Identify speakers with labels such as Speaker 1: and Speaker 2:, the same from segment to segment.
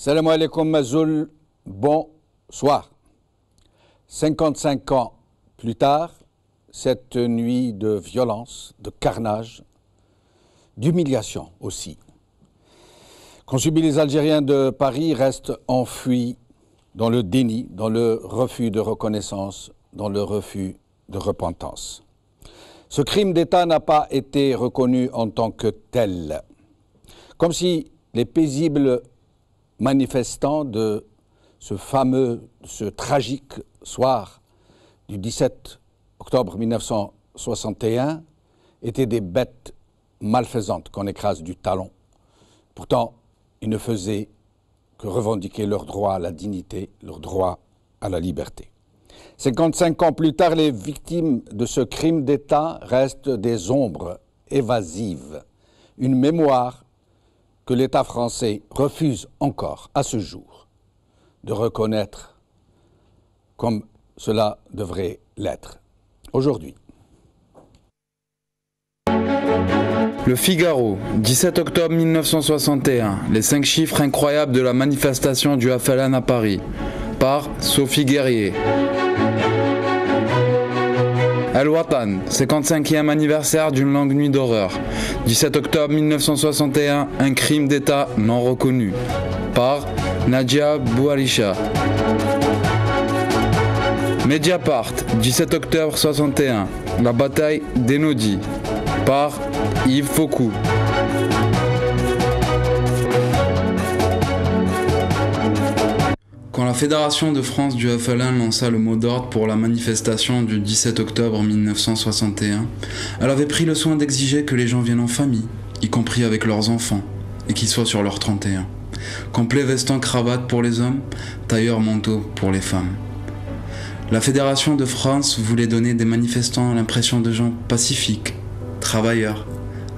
Speaker 1: Salam alaikum Mazoul, bonsoir. 55 ans plus tard, cette nuit de violence, de carnage, d'humiliation aussi, qu'ont subi les Algériens de Paris restent enfouis dans le déni, dans le refus de reconnaissance, dans le refus de repentance. Ce crime d'État n'a pas été reconnu en tant que tel, comme si les paisibles manifestants de ce tragique soir du 17 octobre 1961 étaient des bêtes malfaisantes qu'on écrase du talon. Pourtant, ils ne faisaient que revendiquer leur droit à la dignité, leur droit à la liberté. 55 ans plus tard, les victimes de ce crime d'État restent des ombres évasives, une mémoire que l'État français refuse encore à ce jour de reconnaître comme cela devrait l'être aujourd'hui.
Speaker 2: Le Figaro, 17 octobre 1961, les 5 chiffres incroyables de la manifestation du FLN à Paris, par Sophie Guerrier. El Watan, 55e anniversaire d'une longue nuit d'horreur. 17 octobre 1961, un crime d'État non reconnu. Par Nadia Boualisha. Mediapart, 17 octobre 61, la bataille d'Enodi. Par Yves Faucou. Quand la Fédération de France du FLN lança le mot d'ordre pour la manifestation du 17 octobre 1961, elle avait pris le soin d'exiger que les gens viennent en famille, y compris avec leurs enfants, et qu'ils soient sur leur 31. Complet veston cravate pour les hommes, tailleur manteau pour les femmes. La Fédération de France voulait donner des manifestants l'impression de gens pacifiques, travailleurs,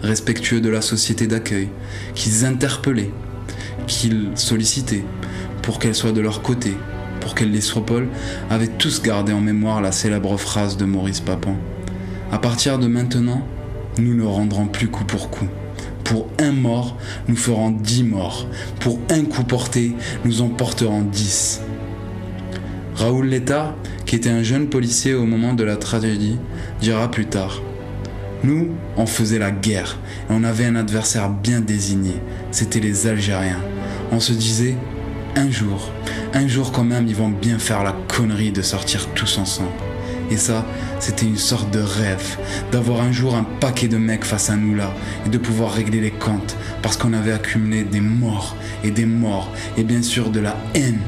Speaker 2: respectueux de la société d'accueil, qu'ils interpellaient, qu'ils sollicitaient, pour qu'elle soit de leur côté, pour qu'elle les Létropole avaient tous gardé en mémoire la célèbre phrase de Maurice Papon. À partir de maintenant, nous ne rendrons plus coup pour coup. Pour un mort, nous ferons 10 morts. Pour un coup porté, nous en porterons 10. Raoul Létard, qui était un jeune policier au moment de la tragédie, dira plus tard: nous, on faisait la guerre et on avait un adversaire bien désigné, c'était les Algériens. On se disait, un jour quand même, ils vont bien faire la connerie de sortir tous ensemble. Et ça, c'était une sorte de rêve, d'avoir un jour un paquet de mecs face à nous là, et de pouvoir régler les comptes, parce qu'on avait accumulé des morts, et bien sûr de la haine.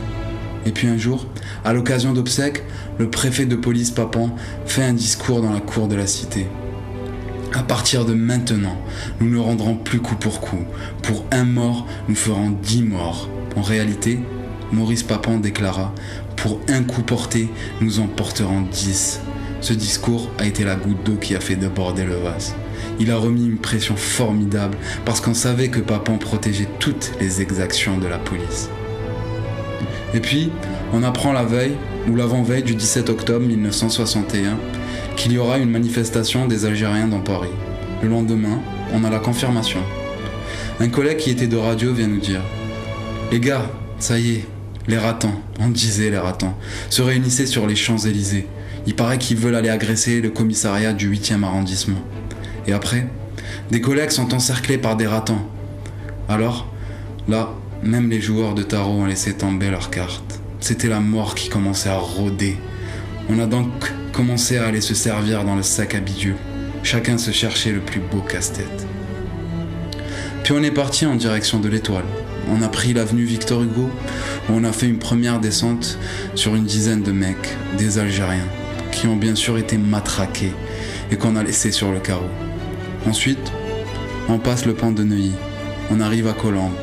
Speaker 2: Et puis un jour, à l'occasion d'obsèques, le préfet de police Papon fait un discours dans la cour de la cité. À partir de maintenant, nous ne rendrons plus coup pour coup. Pour un mort, nous ferons 10 morts. En réalité, Maurice Papon déclara: pour un coup porté, nous en porterons 10. Ce discours a été la goutte d'eau qui a fait déborder le vase. Il a remis une pression formidable parce qu'on savait que Papon protégeait toutes les exactions de la police. Et puis, on apprend la veille, ou l'avant-veille du 17 octobre 1961, qu'il y aura une manifestation des Algériens dans Paris. Le lendemain, on a la confirmation. Un collègue qui était de radio vient nous dire: les gars, ça y est, les ratons, on disait les ratons, se réunissaient sur les Champs-Élysées. Il paraît qu'ils veulent aller agresser le commissariat du 8e arrondissement. Et après, des collègues sont encerclés par des ratons. Alors, là, même les joueurs de tarot ont laissé tomber leurs cartes. C'était la mort qui commençait à rôder. On a donc commencé à aller se servir dans le sac à bidule. Chacun se cherchait le plus beau casse-tête. Puis on est parti en direction de l'Étoile. On a pris l'avenue Victor Hugo, où on a fait une première descente sur une dizaine de mecs, des Algériens, qui ont bien sûr été matraqués et qu'on a laissés sur le carreau. Ensuite, on passe le pont de Neuilly. On arrive à Colombes.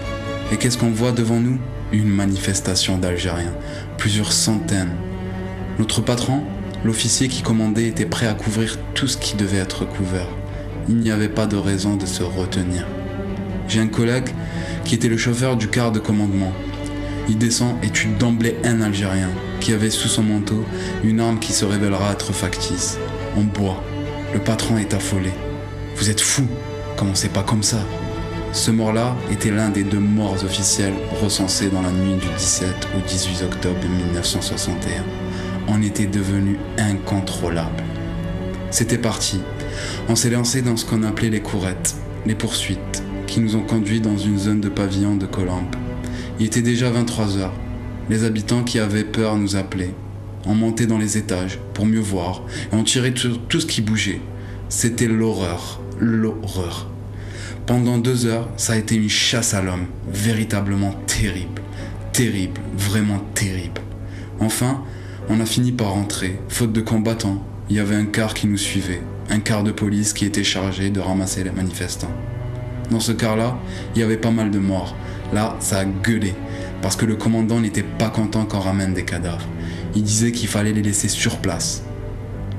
Speaker 2: Et qu'est-ce qu'on voit devant nous? Une manifestation d'Algériens, plusieurs centaines. Notre patron, l'officier qui commandait, était prêt à couvrir tout ce qui devait être couvert. Il n'y avait pas de raison de se retenir. J'ai un collègue qui était le chauffeur du car de commandement. Il descend et tue d'emblée un Algérien qui avait sous son manteau une arme qui se révélera être factice. On boit. Le patron est affolé. Vous êtes fous, commencez pas comme ça. Ce mort-là était l'un des 2 morts officiels recensés dans la nuit du 17 au 18 octobre 1961. On était devenu incontrôlable. C'était parti. On s'est lancé dans ce qu'on appelait les courettes, les poursuites, qui nous ont conduits dans une zone de pavillon de Colombes. Il était déjà 23 heures. Les habitants qui avaient peur nous appelaient. On montait dans les étages pour mieux voir et on tirait sur tout ce qui bougeait. C'était l'horreur, l'horreur. Pendant 2 heures, ça a été une chasse à l'homme, véritablement terrible, terrible, vraiment terrible. Enfin, on a fini par rentrer, faute de combattants. Il y avait un car qui nous suivait, un car de police qui était chargé de ramasser les manifestants. Dans ce car-là, il y avait pas mal de morts. Là, ça a gueulé, parce que le commandant n'était pas content qu'on ramène des cadavres. Il disait qu'il fallait les laisser sur place.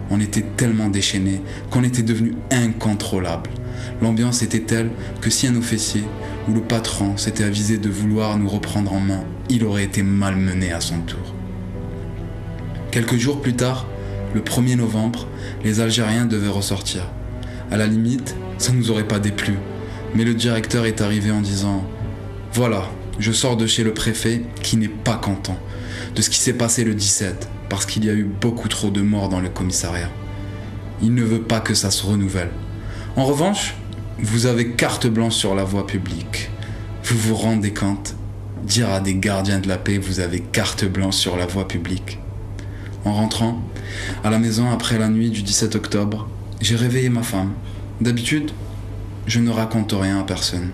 Speaker 2: On était tellement déchaînés qu'on était devenus incontrôlables. L'ambiance était telle que si un officier ou le patron s'était avisé de vouloir nous reprendre en main, il aurait été malmené à son tour. Quelques jours plus tard, le 1er novembre, les Algériens devaient ressortir. À la limite, ça ne nous aurait pas déplu. Mais le directeur est arrivé en disant « Voilà, je sors de chez le préfet qui n'est pas content de ce qui s'est passé le 17 parce qu'il y a eu beaucoup trop de morts dans le commissariat. Il ne veut pas que ça se renouvelle. En revanche, vous avez carte blanche sur la voie publique. Vous vous rendez compte? Dire à des gardiens de la paix, vous avez carte blanche sur la voie publique. » En rentrant à la maison après la nuit du 17 octobre, j'ai réveillé ma femme. D'habitude, je ne raconte rien à personne.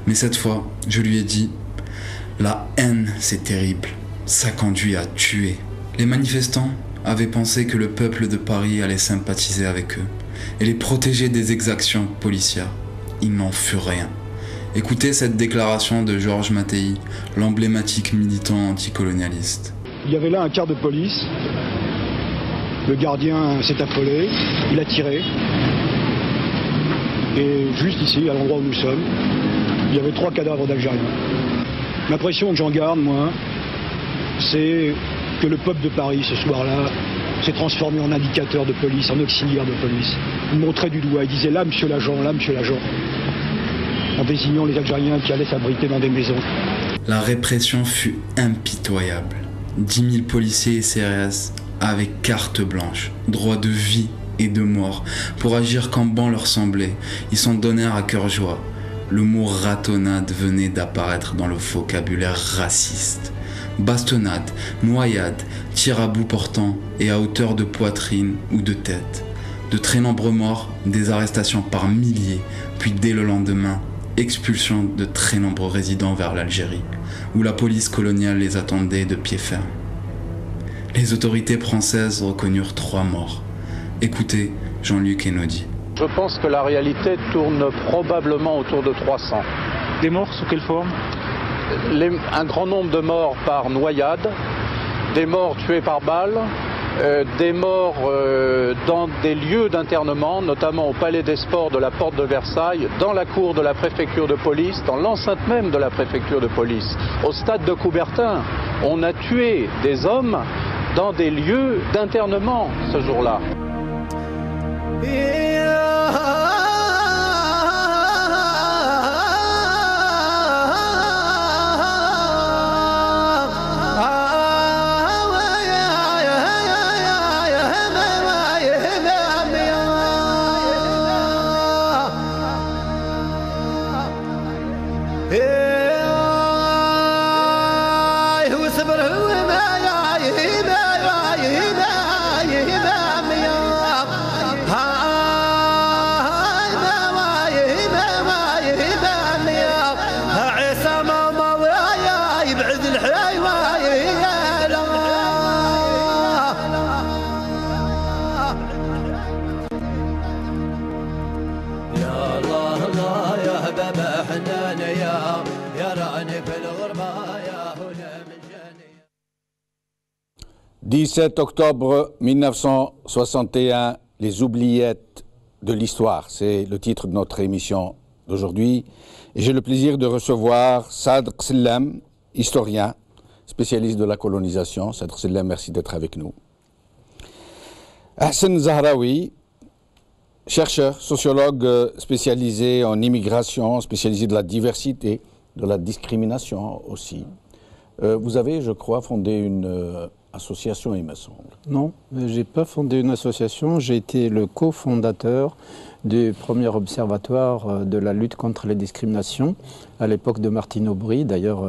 Speaker 2: Mais cette fois, je lui ai dit « La haine, c'est terrible. Ça conduit à tuer. » Les manifestants avaient pensé que le peuple de Paris allait sympathiser avec eux et les protéger des exactions policières. Il n'en fut rien. Écoutez cette déclaration de Georges Mattei, l'emblématique militant anticolonialiste.
Speaker 3: Il y avait là un car de police. Le gardien s'est affolé, il a tiré. Et juste ici, à l'endroit où nous sommes, il y avait 3 cadavres d'Algériens. L'impression que j'en garde, moi, c'est que le peuple de Paris, ce soir-là, s'est transformé en indicateur de police, en auxiliaire de police. Il montrait du doigt, il disait « Là, monsieur l'agent, là, monsieur l'agent », en désignant les Algériens qui allaient s'abriter dans des maisons.
Speaker 2: La répression fut impitoyable. 10 000 policiers et CRS avaient carte blanche, droit de vie et de mort, pour agir quand bon leur semblait. Ils s'en donnèrent à cœur joie. Le mot ratonnade venait d'apparaître dans le vocabulaire raciste. Bastonnade, noyade, tir à bout portant et à hauteur de poitrine ou de tête. De très nombreux morts, des arrestations par milliers, puis dès le lendemain, expulsion de très nombreux résidents vers l'Algérie, où la police coloniale les attendait de pied ferme. Les autorités françaises reconnurent 3 morts. Écoutez Jean-Luc Einaudi.
Speaker 4: Je pense que la réalité tourne probablement autour de 300.
Speaker 5: Des morts sous quelle forme?
Speaker 4: Un grand nombre de morts par noyade, des morts tués par balle, des morts dans des lieux d'internement, notamment au Palais des Sports de la Porte de Versailles, dans la cour de la préfecture de police, dans l'enceinte même de la préfecture de police. Au stade de Coubertin, on a tué des hommes dans des lieux d'internement ce jour-là.
Speaker 1: « 17 octobre 1961, les oubliettes de l'histoire », c'est le titre de notre émission d'aujourd'hui. Et j'ai le plaisir de recevoir Sadr Sellem, historien, spécialiste de la colonisation. Sadr Sellem, merci d'être avec nous. Hassan Zahraoui, chercheur, sociologue spécialisé en immigration, spécialisé de la diversité, de la discrimination aussi. Vous avez, je crois, fondé une association, il me semble.
Speaker 6: Non, je n'ai pas fondé une association, j'ai été le cofondateur du premier observatoire de la lutte contre les discriminations à l'époque de Martine Aubry. D'ailleurs,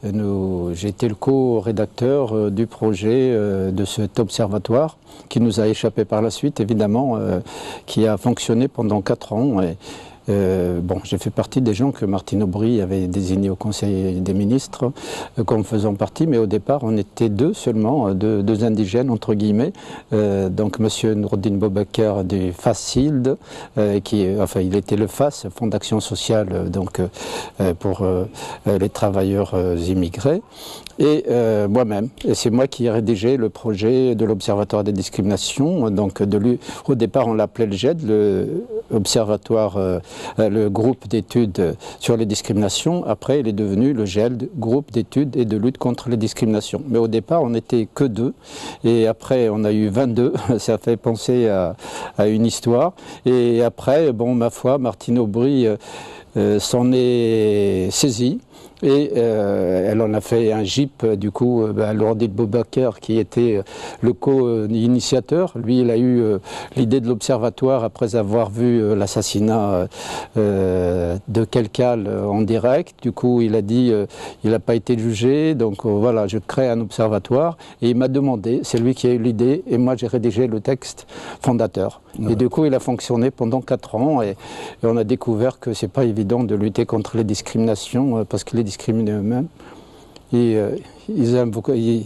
Speaker 6: j'ai été le co-rédacteur du projet de cet observatoire qui nous a échappé par la suite, évidemment, qui a fonctionné pendant 4 ans. Bon, j'ai fait partie des gens que Martine Aubry avait désignés au Conseil des ministres comme faisant partie, mais au départ, on était 2 seulement, deux indigènes, entre guillemets. Donc, M. Nourdine Boubacar du FASILD, il était le FAS, Fonds d'action sociale, donc, pour les travailleurs immigrés. Et moi-même. Et c'est moi qui ai rédigé le projet de l'Observatoire des discriminations. Donc, au départ, on l'appelait le GED, le groupe d'études sur les discriminations. Après, il est devenu le GELD, groupe d'études et de lutte contre les discriminations. Mais au départ, on n'était que 2. Et après, on a eu 22. Ça fait penser à une histoire. Et après, bon, ma foi, Martine Aubry s'en est saisie. Et elle en a fait un GIP, du coup, Nourdine Boubacar, qui était le co-initiateur. Lui, il a eu l'idée de l'observatoire après avoir vu l'assassinat de Kelkal en direct. Du coup, il a dit, il n'a pas été jugé, donc voilà, je crée un observatoire. Et il m'a demandé, c'est lui qui a eu l'idée, et moi j'ai rédigé le texte fondateur. Ouais. Et du coup, il a fonctionné pendant 4 ans, et on a découvert que c'est pas évident de lutter contre les discriminations, parce que les discriminés eux-mêmes, ils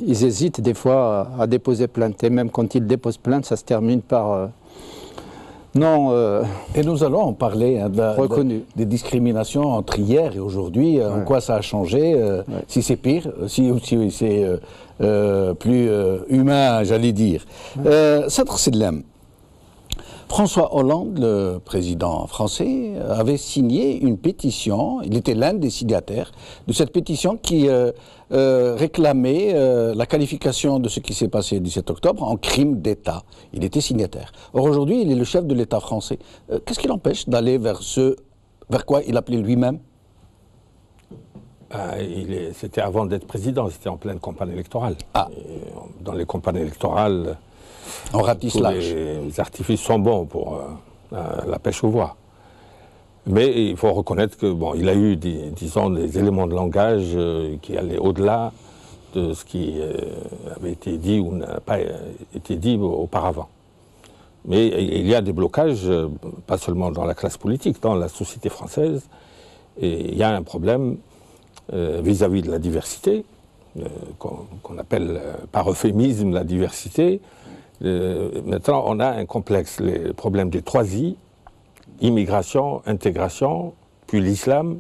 Speaker 6: hésitent des fois à déposer plainte. Et même quand ils déposent plainte, ça se termine par non.
Speaker 1: Et nous allons en parler des discriminations entre hier et aujourd'hui. En quoi ça a changé, si c'est pire, si c'est plus humain, j'allais dire. Sadr Sedlem, François Hollande, le président français, avait signé une pétition, il était l'un des signataires de cette pétition qui réclamait la qualification de ce qui s'est passé le 17 octobre en crime d'État. Il était signataire. Or aujourd'hui, il est le chef de l'État français. Qu'est-ce qui l'empêche d'aller vers quoi il appelait lui-même?
Speaker 7: C'était avant d'être président, c'était en pleine campagne électorale. Dans les campagnes électorales,
Speaker 1: on ratisse large.
Speaker 7: Les artifices sont bons pour la pêche aux voix. Mais il faut reconnaître que il a eu, disons, des éléments de langage qui allaient au-delà de ce qui avait été dit ou n'a pas été dit auparavant. Mais il y a des blocages, pas seulement dans la classe politique, dans la société française. Et il y a un problème vis-à-vis de la diversité, qu'on appelle par euphémisme la diversité. Maintenant, on a un complexe, les problèmes des 3 I, immigration, intégration, puis l'islam,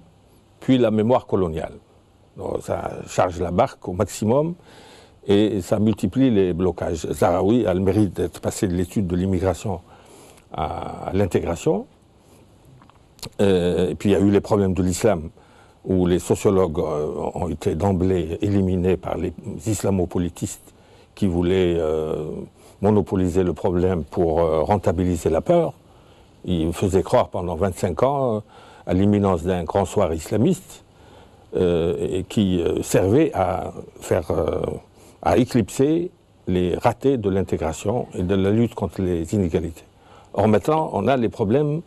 Speaker 7: puis la mémoire coloniale. Donc, ça charge la barque au maximum et ça multiplie les blocages. Zaharoui a le mérite d'être passé de l'étude de l'immigration à l'intégration. Et puis il y a eu les problèmes de l'islam, où les sociologues ont été d'emblée éliminés par les islamopolitistes qui voulaient monopoliser le problème pour rentabiliser la peur. Ils faisaient croire pendant 25 ans à l'imminence d'un grand soir islamiste et qui servait à éclipser les ratés de l'intégration et de la lutte contre les inégalités. Or maintenant, on a les problèmes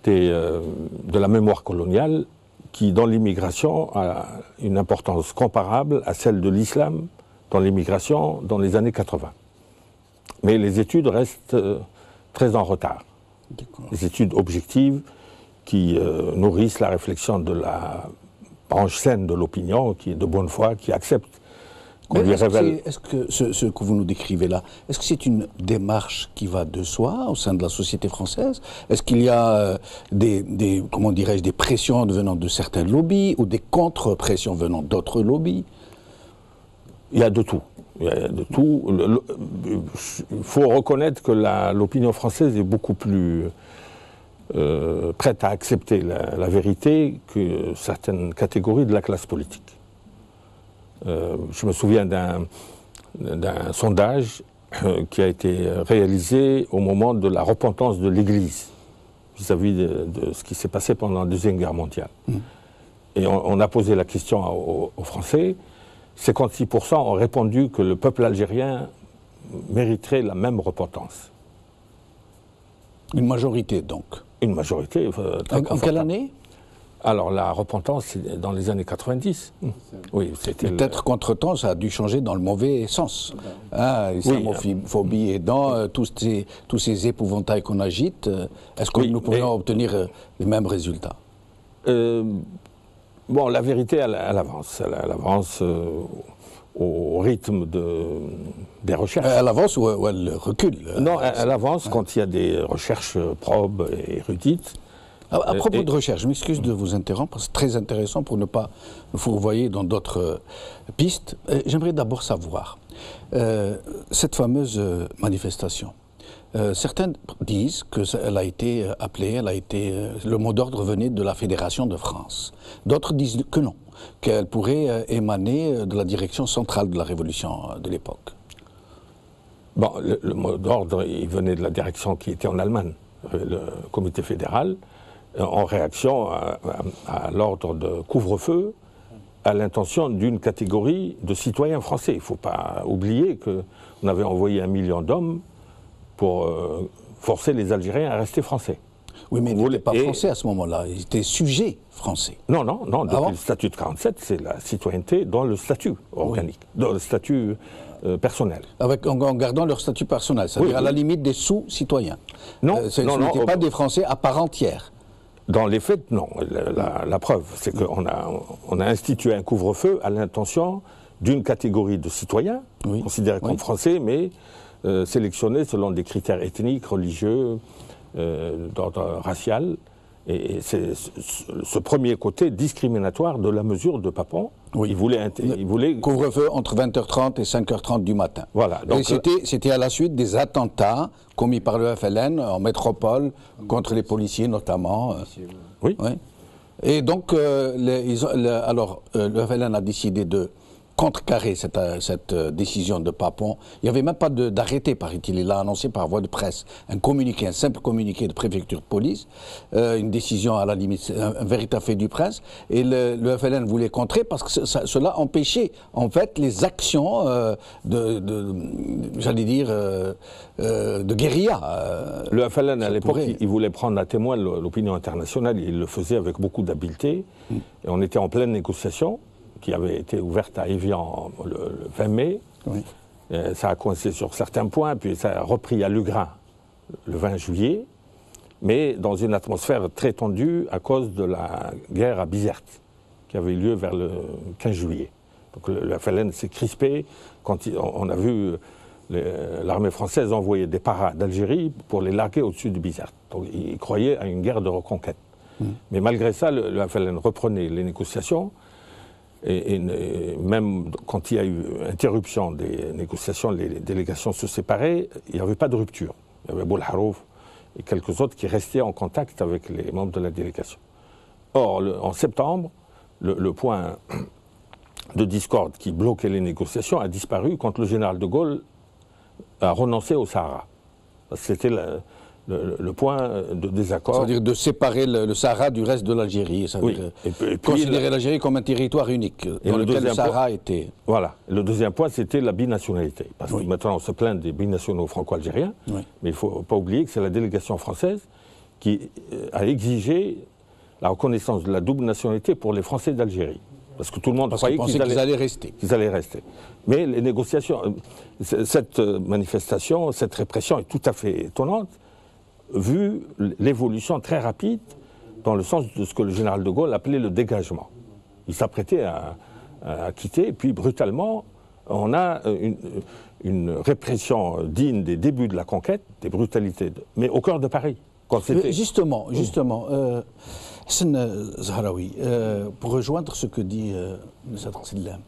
Speaker 7: de la mémoire coloniale qui, dans l'immigration, a une importance comparable à celle de l'islam dans l'immigration dans les années 80. Mais les études restent très en retard. Les études objectives qui nourrissent la réflexion de la branche saine de l'opinion, qui est de bonne foi, qui accepte qu'on lui révèle.
Speaker 1: Est-ce que ce que vous nous décrivez là, est-ce que c'est une démarche qui va de soi au sein de la société française? Est-ce qu'il y a des pressions venant de certains lobbies ou des contre-pressions venant d'autres lobbies?
Speaker 7: Il y a de tout. Il y a de tout. Il faut reconnaître que l'opinion française est beaucoup plus prête à accepter la vérité que certaines catégories de la classe politique. Je me souviens d'un sondage qui a été réalisé au moment de la repentance de l'Église vis-à-vis de ce qui s'est passé pendant la Deuxième Guerre mondiale. Et on a posé la question aux Français. 56% ont répondu que le peuple algérien mériterait la même repentance.
Speaker 1: Une majorité, donc.
Speaker 7: Une majorité très
Speaker 1: En quelle année?
Speaker 7: Alors, la repentance, c'est dans les années 90. Oui, c'était
Speaker 1: peut-être qu'entre-temps, ça a dû changer dans le mauvais sens. L'islamophobie aidant, tous ces épouvantails qu'on agite, est-ce que nous pourrions obtenir les mêmes résultats?
Speaker 7: Bon, la vérité, elle avance. Elle avance au rythme des recherches.
Speaker 1: Elle avance ou elle recule?
Speaker 7: Non, elle avance quand il y a des recherches probes et érudites.
Speaker 1: À propos de recherche, je m'excuse de vous interrompre, c'est très intéressant pour ne pas nous fourvoyer dans d'autres pistes. J'aimerais d'abord savoir, cette fameuse manifestation, certains disent qu'elle a été appelée, le mot d'ordre venait de la Fédération de France. D'autres disent que non, qu'elle pourrait émaner de la direction centrale de la Révolution de l'époque.
Speaker 7: Bon, le mot d'ordre, il venait de la direction qui était en Allemagne, le comité fédéral, en réaction à l'ordre de couvre-feu, à l'intention d'une catégorie de citoyens français. Il ne faut pas oublier qu'on avait envoyé 1 million d'hommes pour forcer les Algériens à rester français.
Speaker 1: Oui, mais ils n'étaient pas français à ce moment-là, ils étaient sujets français.
Speaker 7: Non, depuis le statut de 47, c'est la citoyenneté dans le statut organique, dans le statut personnel.
Speaker 1: En gardant leur statut personnel, c'est-à-dire à la limite des sous-citoyens.
Speaker 7: Non,
Speaker 1: ce n'étaient pas des Français à part entière.
Speaker 7: Dans les faits, non. La preuve, c'est qu'on a institué un couvre-feu à l'intention d'une catégorie de citoyens, considérés comme français, mais sélectionnés selon des critères ethniques, religieux, d'ordre racial. Et c'est ce premier côté discriminatoire de la mesure de Papon. Il voulait
Speaker 1: couvre-feu entre 20h30 et 5h30 du matin.
Speaker 7: Voilà.
Speaker 1: Donc c'était à la suite des attentats commis par le FLN en métropole contre les policiers notamment.
Speaker 7: Oui.
Speaker 1: Et donc le FLN a décidé de contrecarrer cette décision de Papon. Il n'y avait même pas d'arrêté, paraît-il. Il l'a annoncé par voie de presse. Un simple communiqué de préfecture de police, une décision à la limite, un véritable fait du prince. Et le FLN voulait contrer parce que cela empêchait en fait les actions j'allais dire, de guérilla.
Speaker 7: Le FLN, à l'époque, il voulait prendre à témoin l'opinion internationale. Il le faisait avec beaucoup d'habileté. Et on était en pleine négociation, qui avait été ouverte à Évian le 20 mai. Ça a coincé sur certains points, puis ça a repris à Lugrin le 20 juillet, mais dans une atmosphère très tendue à cause de la guerre à Bizerte, qui avait eu lieu vers le 15 juillet. Donc le FLN s'est crispé quand on a vu l'armée française envoyer des paras d'Algérie pour les larguer au-dessus de Bizerte. Donc ils croyaient à une guerre de reconquête. Mais malgré ça, le FLN reprenait les négociations. Et même quand il y a eu interruption des négociations, les délégations se séparaient, il n'y avait pas de rupture. Il y avait Boulharouf et quelques autres qui restaient en contact avec les membres de la délégation. Or, en septembre, le point de discorde qui bloquait les négociations a disparu quand le général de Gaulle a renoncé au Sahara. C'était le point de désaccord.
Speaker 1: C'est-à-dire de séparer le Sahara du reste de l'Algérie. Considérer l'Algérie comme un territoire unique, dans lequel le Sahara était...
Speaker 7: Voilà. Le deuxième point, c'était la binationalité. Parce que maintenant, on se plaint des binationaux franco-algériens, mais il ne faut pas oublier que c'est la délégation française qui a exigé la reconnaissance de la double nationalité pour les Français d'Algérie. Parce que tout le monde croyait qu'ils allaient rester. Mais les négociations... Cette manifestation, cette répression est tout à fait étonnante, vu l'évolution très rapide dans le sens de ce que le général de Gaulle appelait le dégagement. Il s'apprêtait à quitter, et puis brutalement, on a une répression digne des débuts de la conquête, des brutalités, mais au cœur de Paris.
Speaker 1: Justement, Hassan Zahraoui, pour rejoindre ce que dit Sadr Sidlem,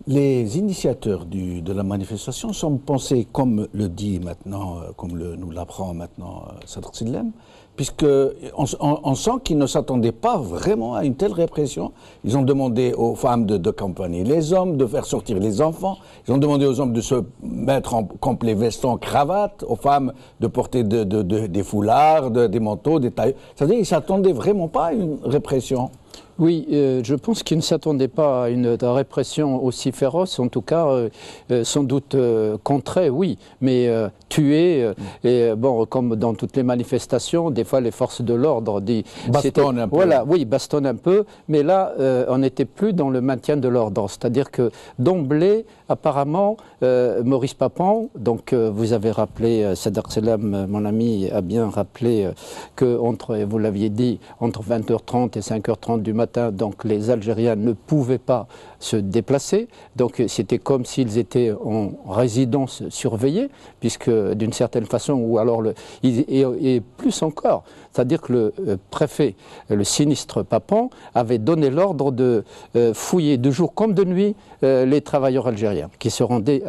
Speaker 1: les initiateurs de la manifestation semblent penser, comme le dit maintenant, nous l'apprend maintenant Sadr Sidlem, puisqu'on sent qu'ils ne s'attendaient pas vraiment à une telle répression. Ils ont demandé aux femmes d'accompagner les hommes, de faire sortir les enfants. Ils ont demandé aux hommes de se mettre en complet veston, cravate, aux femmes de porter des foulards, des manteaux, des tailles. C'est-à-dire qu'ils ne s'attendaient vraiment pas à une répression.
Speaker 6: Oui, je pense qu'ils ne s'attendaient pas à une répression aussi féroce, en tout cas, sans doute contrée, oui, mais tuer, et bon, comme dans toutes les manifestations, des fois les forces de l'ordre
Speaker 1: bastonnent un peu.
Speaker 6: Voilà, oui, bastonnent un peu, mais là, on n'était plus dans le maintien de l'ordre, c'est-à-dire que d'emblée, apparemment, Maurice Papon, donc vous avez rappelé, Sader Selam, mon ami, a bien rappelé que vous l'aviez dit, entre 20h30 et 5h30 du matin, donc les Algériens ne pouvaient pas se déplacer, donc c'était comme s'ils étaient en résidence surveillée, puisque d'une certaine façon, ou alors, et plus encore, c'est-à-dire que le préfet, le sinistre Papon, avait donné l'ordre de fouiller de jour comme de nuit les travailleurs algériens qui se rendaient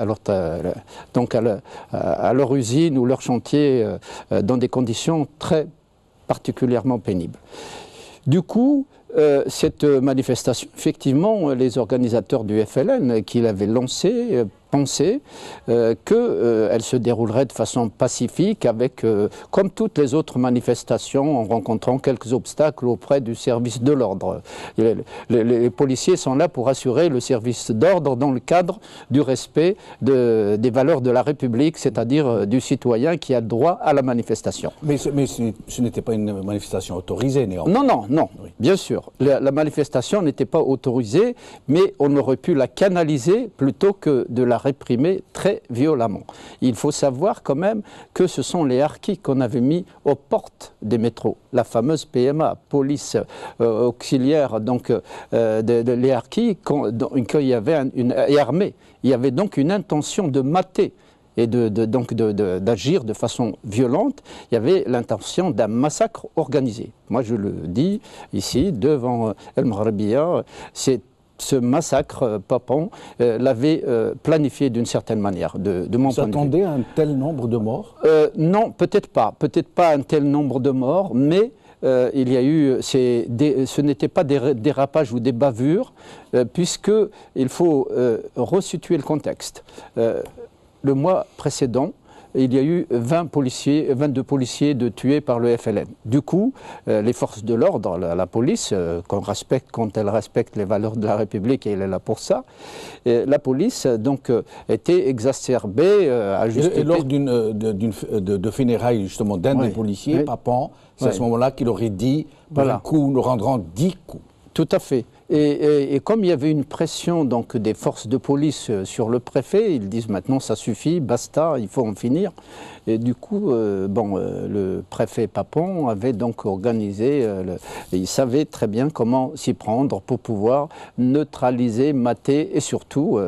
Speaker 6: à leur usine ou leur chantier dans des conditions très particulièrement pénibles. Du coup, cette manifestation, effectivement, les organisateurs du FLN qui l'avaient lancée pensaient qu'elle se déroulerait de façon pacifique avec, comme toutes les autres manifestations, en rencontrant quelques obstacles auprès du service de l'ordre. Les policiers sont là pour assurer le service d'ordre dans le cadre du respect des valeurs de la République, c'est-à-dire du citoyen qui a droit à la manifestation.
Speaker 1: Mais ce n'était pas une manifestation autorisée, néanmoins.
Speaker 6: Non, oui. Bien sûr. La manifestation n'était pas autorisée, mais on aurait pu la canaliser plutôt que de la réprimer très violemment. Il faut savoir quand même que ce sont les harkis qu'on avait mis aux portes des métros. La fameuse PMA, police auxiliaire, donc les harkis, qu'il y avait et armée. Il y avait donc une intention de mater et d'agir de façon violente. Il y avait l'intention d'un massacre organisé. Moi, je le dis ici, devant El Mghribiya, ce massacre, Papon l'avait planifié d'une certaine manière, de mon point de vue.
Speaker 1: Vous attendez un tel nombre de morts?
Speaker 6: Non, peut-être pas un tel nombre de morts, mais il y a eu, ce n'était pas des dérapages ou des bavures, puisqu'il faut resituer le contexte. Le mois précédent, il y a eu 22 policiers tués par le FLN. Du coup, les forces de l'ordre, la police, qu'on respecte quand elle respecte les valeurs de la République, et elle est là pour ça, la police donc était exacerbée à juste titre.
Speaker 1: Et lors de funérailles justement d'un des policiers, Papon, c'est à ce moment-là qu'il aurait dit, un coup, nous rendrons 10 coups.
Speaker 6: Tout à fait. Et comme il y avait une pression donc, des forces de police sur le préfet, ils disent maintenant ça suffit, basta, il faut en finir. Et du coup, le préfet Papon avait donc organisé, il savait très bien comment s'y prendre pour pouvoir neutraliser, mater et surtout,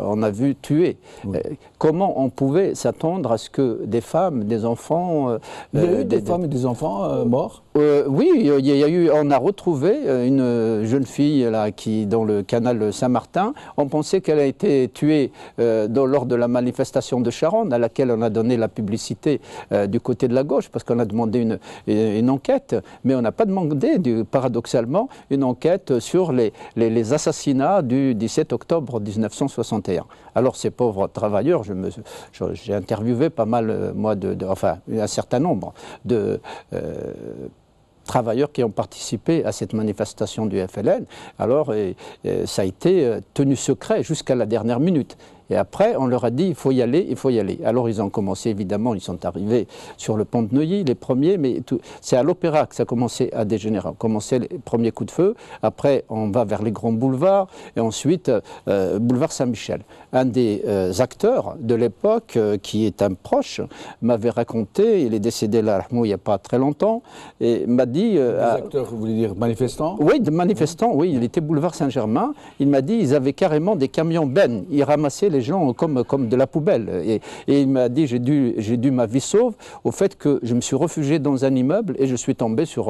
Speaker 6: on a vu tuer. Oui. Comment on pouvait s'attendre à ce que des femmes, des enfants...
Speaker 1: il y a eu des femmes et des enfants morts?
Speaker 6: Oui, il y a eu, on a retrouvé une jeune fille là, dans le canal Saint-Martin. On pensait qu'elle a été tuée lors de la manifestation de Charonne, à laquelle on a donné la publicité du côté de la gauche, parce qu'on a demandé une enquête, mais on n'a pas demandé, paradoxalement, une enquête sur les assassinats du 17 octobre 1961. Alors ces pauvres travailleurs, j'ai interviewé pas mal, un certain nombre de travailleurs qui ont participé à cette manifestation du FLN. Alors, ça a été tenu secret jusqu'à la dernière minute. Et après, on leur a dit, il faut y aller, il faut y aller. Alors, ils ont commencé, évidemment, ils sont arrivés sur le pont de Neuilly, les premiers, mais c'est à l'Opéra que ça a commencé à dégénérer. On commençait les premiers coups de feu, après, on va vers les grands boulevards, et ensuite, boulevard Saint-Michel. Un des acteurs de l'époque, qui est un proche, m'avait raconté, il est décédé là, il n'y a pas très longtemps, et m'a dit...
Speaker 1: Des acteurs, vous voulez dire manifestants?
Speaker 6: Oui, de manifestants, oui, il était boulevard Saint-Germain. Il m'a dit, ils avaient carrément des camions bennes, ils ramassaient les gens comme de la poubelle. Et il m'a dit, j'ai dû ma vie sauve au fait que je me suis réfugié dans un immeuble et je suis tombé sur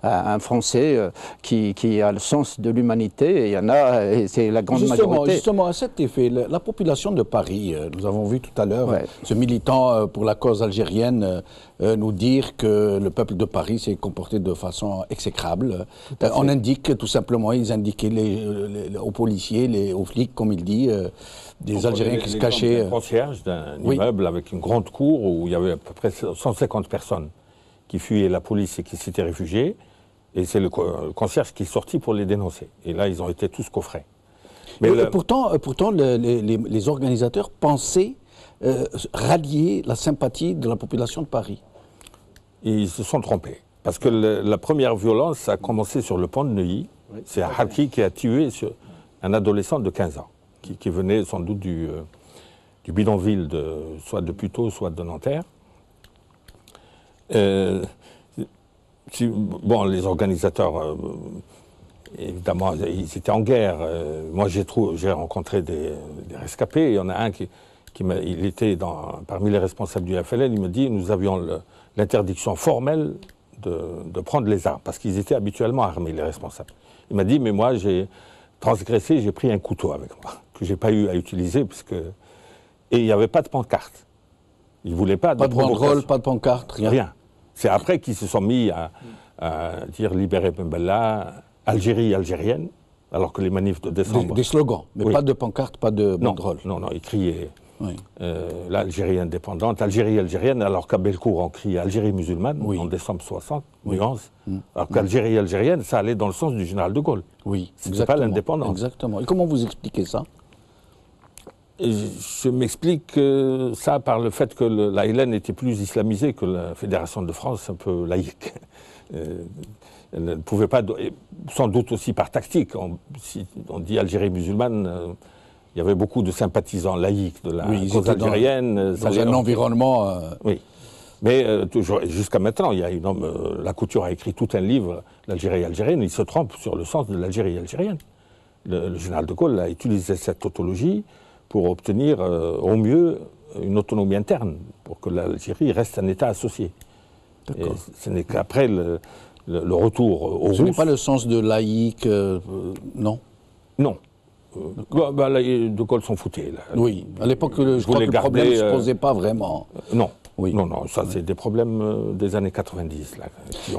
Speaker 6: un Français qui a le sens de l'humanité. Et il y en a, et c'est la grande majorité.
Speaker 1: Justement, à cet effet, la population de Paris, nous avons vu tout à l'heure ce militant pour la cause algérienne nous dire que le peuple de Paris s'est comporté de façon exécrable. On indique tout simplement, ils indiquaient aux policiers, aux flics, comme il dit, des Algériens qui se cachaient.
Speaker 7: Un concierge d'un immeuble avec une grande cour où il y avait à peu près 150 personnes qui fuyaient la police et qui s'étaient réfugiées. Et c'est le concierge qui est sorti pour les dénoncer. Et là, ils ont été tous coffrés.
Speaker 1: Mais pourtant, les organisateurs pensaient rallier la sympathie de la population de Paris.
Speaker 7: Ils se sont trompés. Parce que la première violence a commencé sur le pont de Neuilly. Oui, c'est un Harki qui a tué un adolescent de 15 ans, qui venait sans doute du bidonville, soit de Puteaux, soit de Nanterre. Bon, les organisateurs, évidemment, ils étaient en guerre. Moi, j'ai rencontré des rescapés. Il y en a un il était parmi les responsables du FLN. Il me dit, nous avions l'interdiction formelle de prendre les armes, parce qu'ils étaient habituellement armés, les responsables. Il m'a dit, mais moi, j'ai transgressé, j'ai pris un couteau avec moi, que je n'ai pas eu à utiliser, et il n'y avait pas de pancarte. Ils ne voulaient pas de
Speaker 1: banderole, pas de pancarte, rien.
Speaker 7: Rien. C'est après qu'ils se sont mis à dire libérer Bembella, Algérie algérienne, alors que les manifs de décembre...
Speaker 1: Des slogans, mais pas de pancarte, pas de banderole.
Speaker 7: Non, ils criaient l'Algérie indépendante, Algérie algérienne, alors qu'à Bellecour, on criait Algérie musulmane, en décembre 60, nuance. Alors qu'Algérie algérienne, ça allait dans le sens du général de Gaulle.
Speaker 1: Oui,
Speaker 7: c'était pas l'indépendance.
Speaker 1: Exactement. Et comment vous expliquez ça?
Speaker 7: Je m'explique ça par le fait que la LN était plus islamisée que la Fédération de France, un peu laïque. Elle ne pouvait pas, sans doute aussi par tactique, si on dit Algérie musulmane, il y avait beaucoup de sympathisants laïques de la cause algérienne.
Speaker 1: Dans un environnement...
Speaker 7: Oui. Mais toujours, jusqu'à maintenant, il y a Lacouture a écrit tout un livre, l'Algérie algérienne, il se trompe sur le sens de l'Algérie algérienne. Le général de Gaulle a utilisé cette tautologie pour obtenir au mieux une autonomie interne, pour que l'Algérie reste un État associé. Et ce n'est qu'après le retour aux Russes...
Speaker 1: Ce n'est pas le sens de laïque, non?
Speaker 7: Non. De Gaulle s'en foutait. Là.
Speaker 1: Oui, à l'époque, je crois que le problème ne se posait pas vraiment.
Speaker 7: Non. Oui. Non, ça c'est des problèmes des années 90. Là,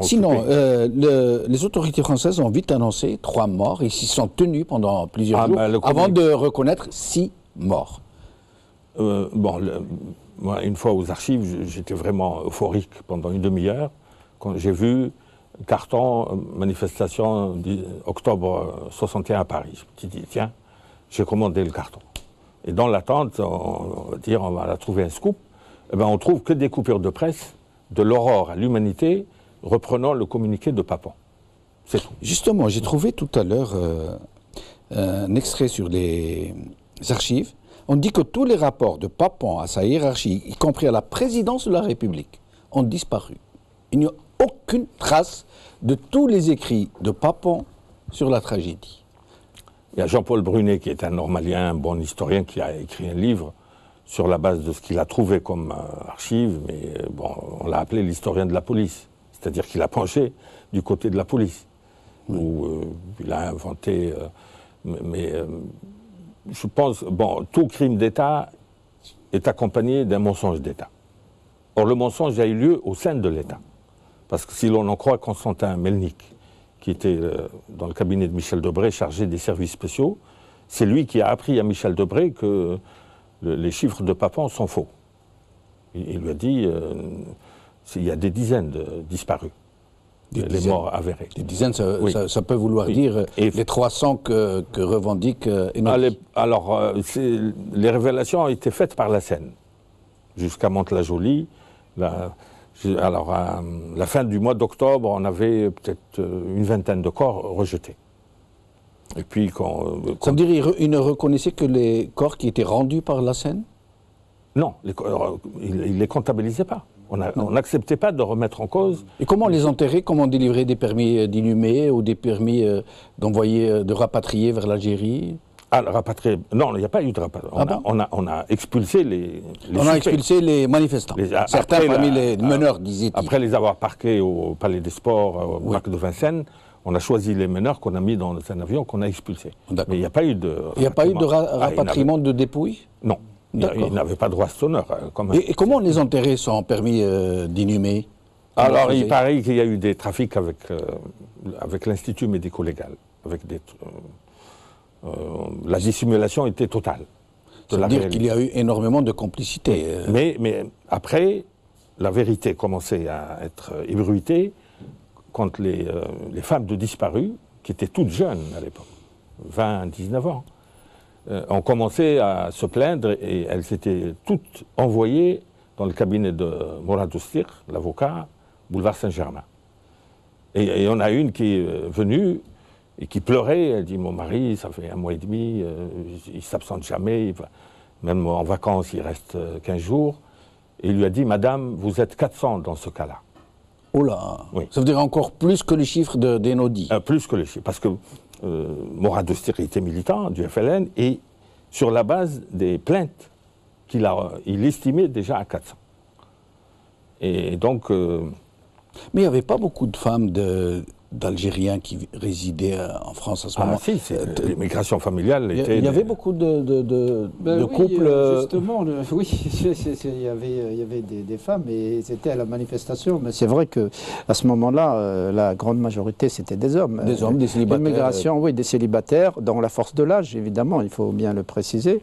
Speaker 1: Sinon, les autorités françaises ont vite annoncé 3 morts et ils s'y sont tenus pendant plusieurs jours avant de reconnaître 6 morts.
Speaker 7: Moi, une fois aux archives, j'étais vraiment euphorique pendant une demi-heure quand j'ai vu le carton manifestation octobre 61 à Paris. Je me suis dit, tiens, j'ai commandé le carton. Et dans l'attente, on va trouver un scoop. Eh ben, on trouve que des coupures de presse de l'aurore à l'humanité reprenant le communiqué de Papon. C'est tout.
Speaker 1: Justement, j'ai trouvé tout à l'heure un extrait sur les archives. On dit que tous les rapports de Papon à sa hiérarchie, y compris à la présidence de la République, ont disparu. Il n'y a aucune trace de tous les écrits de Papon sur la tragédie.
Speaker 7: Il y a Jean-Paul Brunet, qui est un normalien, un bon historien, qui a écrit un livre sur la base de ce qu'il a trouvé comme archive, mais on l'a appelé l'historien de la police. C'est-à-dire qu'il a penché du côté de la police, où il a inventé... je pense, tout crime d'État est accompagné d'un mensonge d'État. Or, le mensonge a eu lieu au sein de l'État. Parce que si l'on en croit Constantin Melnik, qui était dans le cabinet de Michel Debré, chargé des services spéciaux, c'est lui qui a appris à Michel Debré que les chiffres de Papon sont faux. Il lui a dit, il y a des dizaines de disparus. Les morts avérés.
Speaker 1: Des dizaines, ça peut vouloir dire les 300 que revendique Enoch.
Speaker 7: Alors, les révélations ont été faites par la Seine, jusqu'à Mantes-la-Jolie. Alors, à la fin du mois d'octobre, on avait peut-être une vingtaine de corps rejetés. Et puis,
Speaker 1: ça veut dire qu'il ne reconnaissait que les corps qui étaient rendus par la Seine?
Speaker 7: Non, il ne les comptabilisait pas. On n'acceptait pas de remettre en cause.
Speaker 1: Et comment les enterrer? Comment délivrer des permis d'inhumer ou des permis d'envoyer, de rapatrier vers l'Algérie?
Speaker 7: Ah, rapatrié. Non, il n'y a pas eu de rapatriement. On a expulsé les
Speaker 1: On a expulsé les manifestants. Certains parmi les meneurs, disait-il.
Speaker 7: Après les avoir parqués au Palais des Sports, au parc de Vincennes, on a choisi les meneurs qu'on a mis dans un avion qu'on a expulsé. Mais il n'y a pas eu de
Speaker 1: rapatriement. Il n'y a pas eu de rapatriement de dépouilles?
Speaker 7: Non. Ils n'avaient pas droit à cet honneur.
Speaker 1: Et comment les enterrés sont permis d'inhumer?
Speaker 7: Alors, il paraît qu'il y a eu des trafics avec l'Institut médico-légal, avec la dissimulation était totale.
Speaker 1: Ça veut dire qu'il y a eu énormément de complicité.
Speaker 7: Mais après, la vérité commençait à être ébruitée quand les femmes de disparus, qui étaient toutes jeunes à l'époque, 20, 19 ans, ont commencé à se plaindre et elles s'étaient toutes envoyées dans le cabinet de Mourad Oustir, l'avocat, boulevard Saint-Germain. Et on a une qui est venue et qui pleurait. Elle dit, mon mari, ça fait 1 mois et demi, il ne s'absente jamais, même en vacances, il reste 15 jours. Et il lui a dit, madame, vous êtes 400 dans ce cas-là.
Speaker 1: Oh là,
Speaker 7: oui.
Speaker 1: Ça veut dire encore plus que les chiffres d'Enodi.
Speaker 7: Plus que les chiffres, parce que Mourad Oustir était militant du FLN et sur la base des plaintes il estimait déjà à 400. Et donc...
Speaker 1: Mais il n'y avait pas beaucoup de femmes d'Algériens qui résidaient en France à ce moment.
Speaker 7: Si, l'immigration familiale était...
Speaker 1: Il y avait beaucoup de couples...
Speaker 6: Justement, oui, il y avait des femmes et c'était à la manifestation. Mais c'est vrai qu'à ce moment-là, la grande majorité, c'était des hommes.
Speaker 1: Des hommes, des célibataires.
Speaker 6: L'immigration, oui, des célibataires, dans la force de l'âge, évidemment, il faut bien le préciser.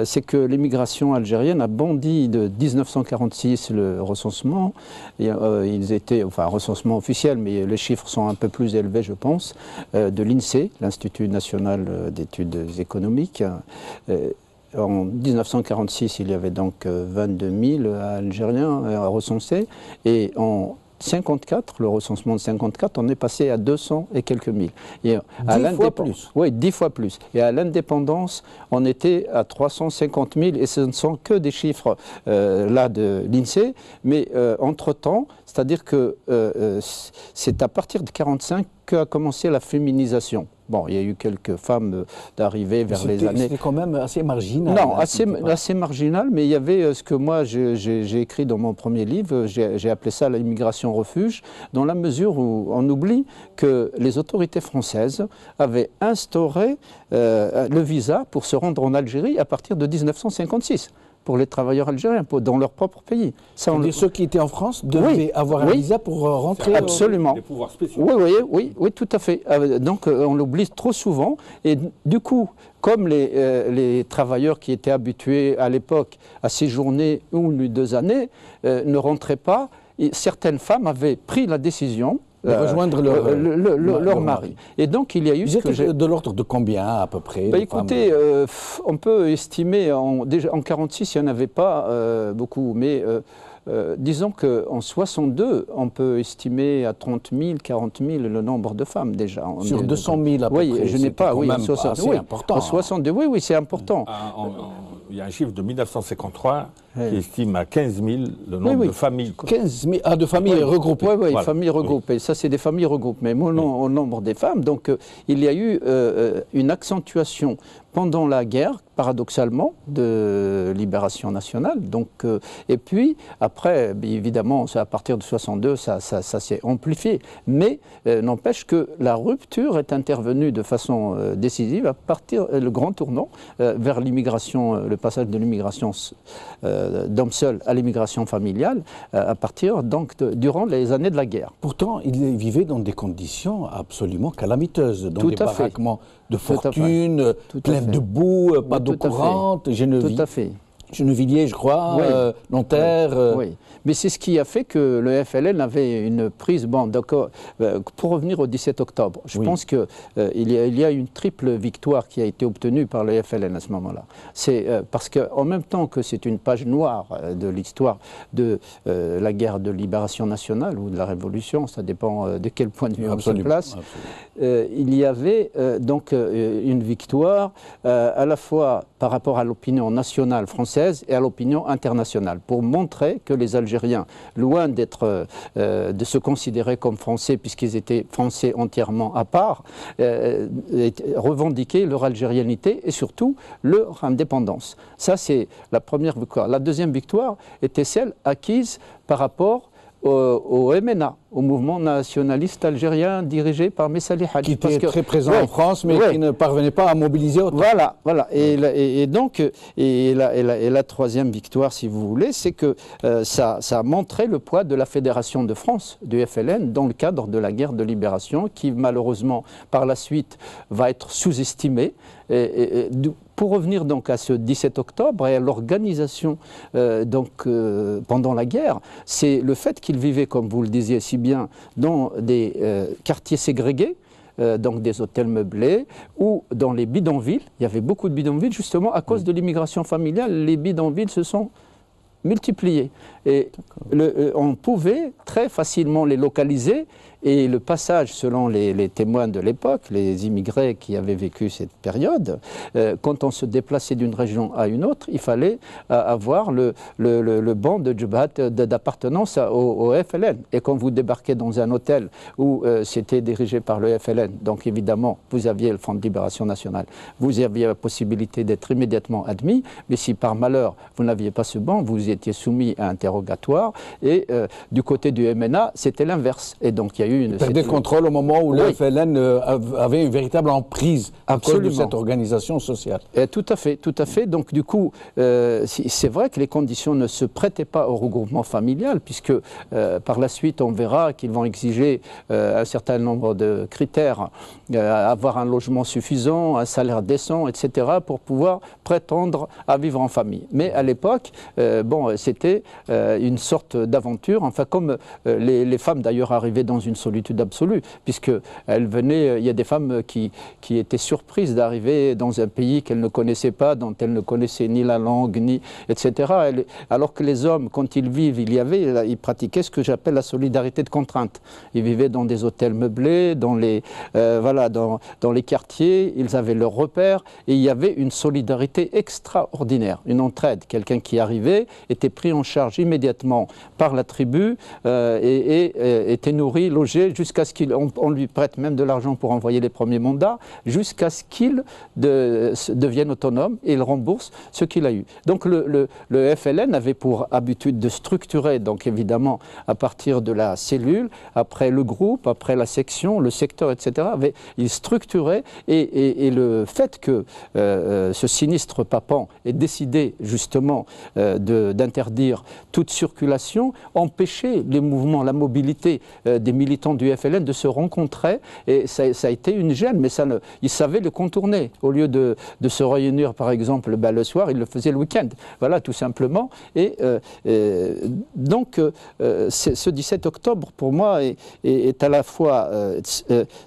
Speaker 6: C'est que l'immigration algérienne a bondi de 1946, le recensement. Ils étaient, enfin, un recensement officiel, mais les chiffres sont un peu plus élevé, je pense, de l'INSEE, l'Institut national d'études économiques. En 1946, il y avait donc 22 000 Algériens recensés, et en 54, le recensement de 54, on est passé à 200 et quelques mille. Et
Speaker 1: 10 fois plus.
Speaker 6: Oui, 10 fois plus. Et à l'indépendance, on était à 350 000, et ce ne sont que des chiffres là de l'INSEE, mais entre-temps, c'est-à-dire que c'est à partir de 1945 qu'a commencé la féminisation. Bon, il y a eu quelques femmes d'arrivée vers les années...
Speaker 1: C'était quand même assez marginal.
Speaker 6: Non, assez marginal, mais il y avait ce que moi j'ai écrit dans mon premier livre, j'ai appelé ça l'immigration refuge, dans la mesure où on oublie que les autorités françaises avaient instauré le visa pour se rendre en Algérie à partir de 1956. Pour les travailleurs algériens, dans leur propre pays.
Speaker 1: Ceux qui étaient en France devaient avoir un visa pour rentrer.
Speaker 6: Absolument.
Speaker 7: Des pouvoirs spéciaux.
Speaker 6: Oui, tout à fait. Donc on l'oublie trop souvent. Et du coup, comme les travailleurs qui étaient habitués à l'époque à séjourner 1 ou 2 années ne rentraient pas, certaines femmes avaient pris la décision
Speaker 1: de rejoindre
Speaker 6: leur mari. Et donc il y a eu...
Speaker 1: de l'ordre de combien à peu près?
Speaker 6: Écoutez, on peut estimer, déjà en 1946 il n'y en avait pas beaucoup, mais disons qu'en 62, on peut estimer à 30 000, 40 000 le nombre de femmes déjà.
Speaker 1: Sur 200 000 à peu près,
Speaker 6: je n'ai pas,
Speaker 1: même pas assez important.
Speaker 6: En 62, oui, c'est important.
Speaker 7: Il y a un chiffre de 1953 qui estime à 15 000 le nombre de familles.
Speaker 1: 15 000, de familles regroupées.
Speaker 6: Oui, voilà. Familles regroupées. Ça, c'est des familles regroupées. Mais au nombre des femmes, donc il y a eu une accentuation pendant la guerre, paradoxalement, de libération nationale. Donc, et puis, après, évidemment, à partir de 62, ça s'est amplifié. Mais n'empêche que la rupture est intervenue de façon décisive à partir, le grand tournant vers l'immigration, le passage de l'immigration d'hommes seuls à l'immigration familiale, à partir, donc, durant les années de la guerre.
Speaker 1: Pourtant, ils vivaient dans des conditions absolument calamiteuses, dans des baraquements de fortune, plein de boue, pas d'eau courante, Gennevilliers, je crois, Nanterre.
Speaker 6: Oui, mais c'est ce qui a fait que le FLN avait une prise. Bon, d'accord. Pour revenir au 17 octobre, je pense qu'il y a une triple victoire qui a été obtenue par le FLN à ce moment-là. C'est parce qu'en même temps que c'est une page noire de l'histoire de la guerre de libération nationale ou de la Révolution, ça dépend de quel point de vue on se place, il y avait donc une victoire à la fois par rapport à l'opinion nationale française française et à l'opinion internationale, pour montrer que les Algériens, loin de se considérer comme français, puisqu'ils étaient français entièrement à part, revendiquaient leur algérianité et surtout leur indépendance. Ça, c'est la première victoire. La deuxième victoire était celle acquise par rapport au MNA, au mouvement nationaliste algérien dirigé par Messali Hadj.
Speaker 1: Qui était très présent en France, mais qui ne parvenait pas à mobiliser autant.
Speaker 6: Voilà. Et donc, la troisième victoire, si vous voulez, c'est que ça a montré le poids de la Fédération de France, du FLN, dans le cadre de la guerre de libération, qui malheureusement, par la suite, va être sous-estimée. Pour revenir donc à ce 17 octobre et à l'organisation pendant la guerre, c'est le fait qu'ils vivaient, comme vous le disiez si bien, dans des quartiers ségrégés, donc des hôtels meublés, ou dans les bidonvilles. Il y avait beaucoup de bidonvilles, justement, à cause de l'immigration familiale, les bidonvilles se sont multipliés. Et on pouvait très facilement les localiser. Et le passage, selon les témoins de l'époque, les immigrés qui avaient vécu cette période, quand on se déplaçait d'une région à une autre, il fallait avoir le banc de Djebhat d'appartenance au FLN. Et quand vous débarquez dans un hôtel où c'était dirigé par le FLN, donc évidemment, vous aviez le Front de Libération Nationale, vous aviez la possibilité d'être immédiatement admis, mais si par malheur vous n'aviez pas ce banc, vous étiez soumis à interrogatoire. Et du côté du MNA, c'était l'inverse. Et donc il y a eu
Speaker 1: perdait le contrôle au moment où le FLN avait une véritable emprise à cause de cette organisation sociale.
Speaker 6: Tout à fait. Donc du coup, c'est vrai que les conditions ne se prêtaient pas au regroupement familial, puisque par la suite, on verra qu'ils vont exiger un certain nombre de critères, avoir un logement suffisant, un salaire décent, etc., pour pouvoir prétendre à vivre en famille. Mais à l'époque, c'était une sorte d'aventure, enfin comme les femmes d'ailleurs arrivaient dans une solitude absolue, puisqu'elles venaient, il y a des femmes qui étaient surprises d'arriver dans un pays qu'elles ne connaissaient pas, dont elles ne connaissaient ni la langue, ni etc. Alors que les hommes, quand ils vivent, ils pratiquaient ce que j'appelle la solidarité de contrainte. Ils vivaient dans des hôtels meublés, dans les quartiers, ils avaient leurs repères, et il y avait une solidarité extraordinaire, une entraide. Quelqu'un qui arrivait était pris en charge immédiatement par la tribu et était nourri, logé, jusqu'à ce qu'on lui prête même de l'argent pour envoyer les premiers mandats, jusqu'à ce qu'il devienne autonome et il rembourse ce qu'il a eu. Donc le FLN avait pour habitude de structurer, donc évidemment à partir de la cellule, après le groupe, après la section, le secteur, etc. Il structurait et le fait que ce sinistre Papan ait décidé justement d'interdire toute circulation empêchait les mouvements, la mobilité des militants du FLN de se rencontrer, et ça a été une gêne, mais ils savaient le contourner. Au lieu de se réunir par exemple le soir, ils le faisaient le week-end, voilà, tout simplement. Et donc ce 17 octobre pour moi est à la fois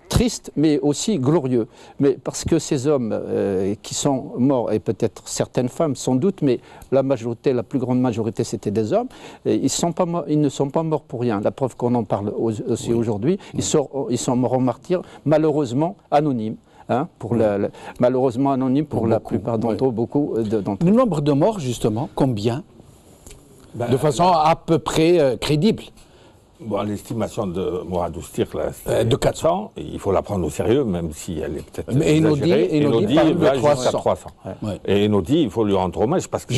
Speaker 6: triste mais aussi glorieux, mais parce que ces hommes qui sont morts, et peut-être certaines femmes sans doute, mais la plus grande majorité c'était des hommes, et ils ne sont pas morts pour rien. La preuve qu'on en parle aussi aujourd'hui, ils sont morts en martyrs, malheureusement anonymes. Malheureusement anonymes pour la plupart d'entre eux, beaucoup d'entre eux.
Speaker 1: Le nombre de morts, justement, combien? De façon à peu près crédible.
Speaker 7: L'estimation de Mourad Oustir,
Speaker 1: de 400,
Speaker 7: il faut la prendre au sérieux, même si elle est peut-être
Speaker 1: exagérée. Enodi
Speaker 7: va jusqu'à 300. Ouais. Et Enodi, il faut lui rendre hommage, parce que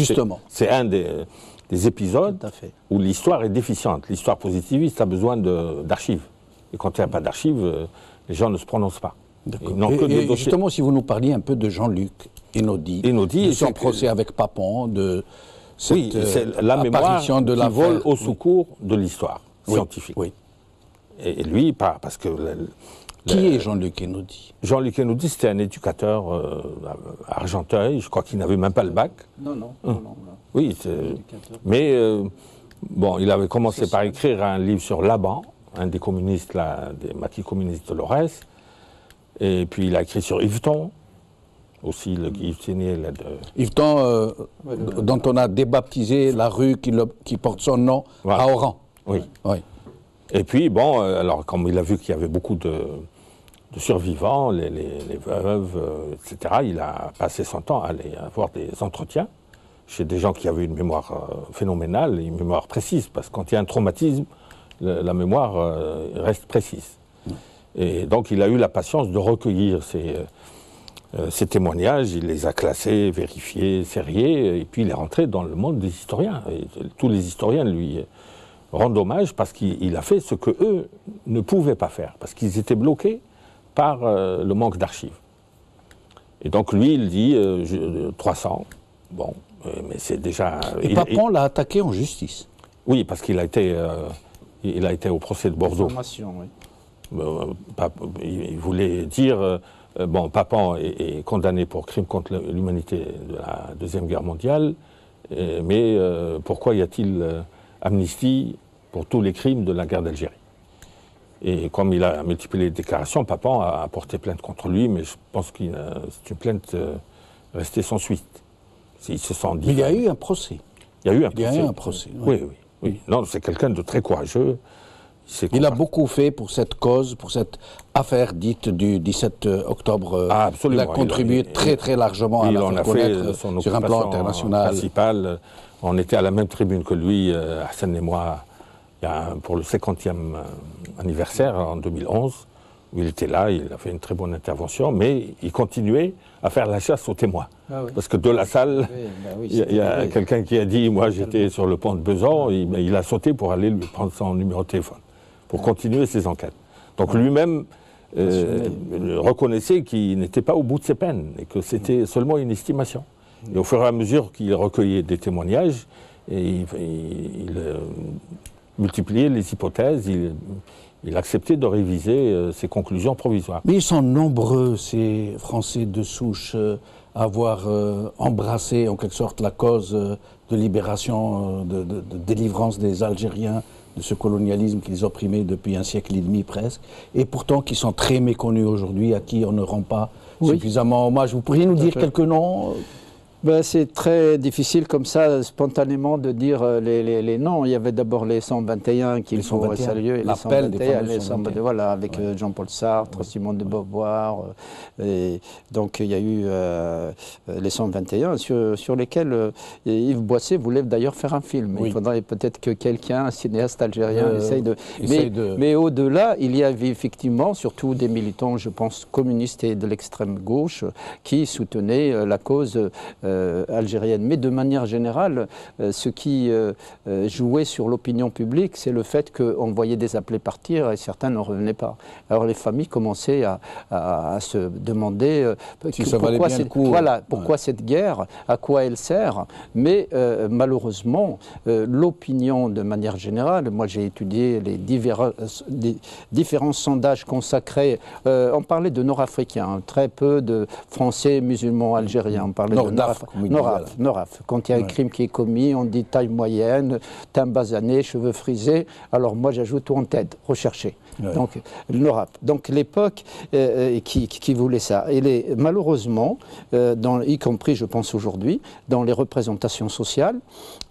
Speaker 7: c'est un des épisodes où l'histoire est déficiente. L'histoire positiviste a besoin d'archives. Et quand il n'y a pas d'archives, les gens ne se prononcent pas.
Speaker 1: Et justement, si vous nous parliez un peu de Jean-Luc Enodi, de son procès avec Papon, de cette
Speaker 7: la mémoire
Speaker 1: apparition de la
Speaker 7: vole au secours de l'histoire scientifique. Oui. Et lui, parce que...
Speaker 1: Qui est Jean-Luc Enodi?
Speaker 7: Jean-Luc Enodi, c'était un éducateur à Argenteuil, je crois qu'il n'avait même pas le bac.
Speaker 6: Non.
Speaker 7: Oui, mais il avait commencé par écrire un livre sur Laban, un des communistes, des maquis communistes de l'Aurès. Et puis il a écrit sur Yveton, aussi le guillotinier.
Speaker 1: Yveton, dont on a débaptisé la rue qui porte son nom à Oran.
Speaker 7: Oui. Et puis, alors comme il a vu qu'il y avait beaucoup de survivants, les veuves, etc., il a passé son temps à aller avoir des entretiens. chez des gens qui avaient une mémoire phénoménale et une mémoire précise, parce que quand il y a un traumatisme, la mémoire reste précise. Et donc il a eu la patience de recueillir ces témoignages, il les a classés, vérifiés, sériés, et puis il est rentré dans le monde des historiens. Et tous les historiens lui rendent hommage parce qu'il a fait ce que eux ne pouvaient pas faire, parce qu'ils étaient bloqués par le manque d'archives. Et donc lui, il dit 300, bon, mais c'est déjà...
Speaker 1: Et Papon l'a attaqué en justice.
Speaker 7: Oui, parce qu'il a été au procès de Bordeaux.
Speaker 6: Oui.
Speaker 7: Il voulait dire, bon, Papon est condamné pour crime contre l'humanité de la Deuxième Guerre mondiale, mais pourquoi y a-t-il amnistie pour tous les crimes de la guerre d'Algérie? Et comme il a multiplié les déclarations, Papon a porté plainte contre lui, mais je pense que c'est une plainte restée sans suite. Ils se sont dit,
Speaker 1: mais il y a eu un procès.
Speaker 7: Il y a eu un
Speaker 1: procès.
Speaker 7: Oui, oui, oui. Non, c'est quelqu'un de très courageux.
Speaker 1: Il a beaucoup fait pour cette cause, pour cette affaire dite du 17 octobre.
Speaker 7: Ah, absolument.
Speaker 1: Il a contribué très très largement à la faire connaître sur un plan international.
Speaker 7: Principal. On était à la même tribune que lui, Hassan et moi, pour le 50e anniversaire en 2011, où il était là, il a fait une très bonne intervention, mais il continuait à faire la chasse aux témoins. Ah oui. Parce que de la salle, il y a quelqu'un qui a dit, moi j'étais sur le pont de Besançon, il a sauté pour aller lui prendre son numéro de téléphone, pour continuer ses enquêtes. Donc lui-même reconnaissait qu'il n'était pas au bout de ses peines, et que c'était seulement une estimation. Et au fur et à mesure qu'il recueillait des témoignages, il multipliait les hypothèses, il acceptait de réviser ses conclusions provisoires.
Speaker 1: Mais ils sont nombreux, ces Français de souche, à avoir embrassé en quelque sorte la cause de libération, de délivrance des Algériens de ce colonialisme qu'ils opprimaient depuis un siècle et demi presque, et pourtant qui sont très méconnus aujourd'hui, à qui on ne rend pas suffisamment hommage. Vous pourriez nous dire quelques noms?
Speaker 6: C'est très difficile comme ça, spontanément, de dire les noms. Il y avait d'abord les 121 qu'il faut saluer.
Speaker 1: L'appel des 121.
Speaker 6: Voilà, avec Jean-Paul Sartre, Simone de Beauvoir. Et donc il y a eu les 121 sur lesquels Yves Boisset voulait d'ailleurs faire un film. Oui. Il faudrait peut-être que quelqu'un, un cinéaste algérien, essaye de... Mais au-delà, il y avait effectivement, surtout des militants, je pense, communistes et de l'extrême gauche, qui soutenaient la cause algérienne. Mais de manière générale, ce qui jouait sur l'opinion publique, c'est le fait qu'on voyait des appelés partir et certains n'en revenaient pas. Alors les familles commençaient à se demander pourquoi cette guerre, à quoi elle sert. Mais malheureusement, l'opinion de manière générale, moi j'ai étudié les différents sondages consacrés, on parlait de Nord-Africains, très peu de Français musulmans algériens, on parlait de Nord-Af. Quand il y a un crime qui est commis, on dit taille moyenne, teint basané, cheveux frisés. Alors moi j'ajoute en tête, recherché. Ouais. Donc Nord-Af. Donc l'époque qui voulait ça. Et malheureusement, y compris je pense aujourd'hui, dans les représentations sociales,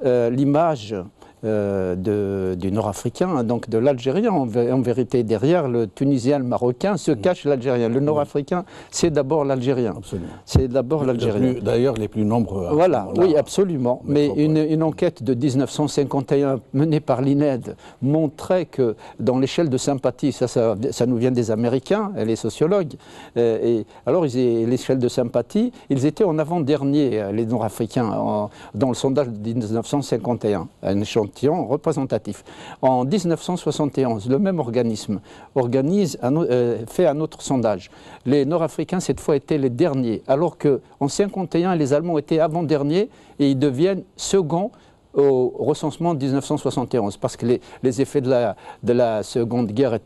Speaker 6: l'image du Nord-Africain, donc de l'Algérien. En vérité, derrière le Tunisien, le Marocain, se cache l'Algérien. Le Nord-Africain, c'est d'abord l'Algérien. C'est d'abord l'Algérien.
Speaker 1: D'ailleurs, les plus nombreux.
Speaker 6: Voilà, oui, absolument. Mais une enquête de 1951 menée par l'INED montrait que dans l'échelle de sympathie, ça nous vient des Américains, les sociologues, et alors l'échelle de sympathie, ils étaient en avant-dernier, les Nord-Africains, dans le sondage de 1951, un échantillon représentatif. En 1971, le même organisme fait un autre sondage. Les Nord-Africains, cette fois, étaient les derniers, alors qu'en 1951, les Allemands étaient avant-derniers et ils deviennent seconds au recensement de 1971, parce que les effets de la Seconde Guerre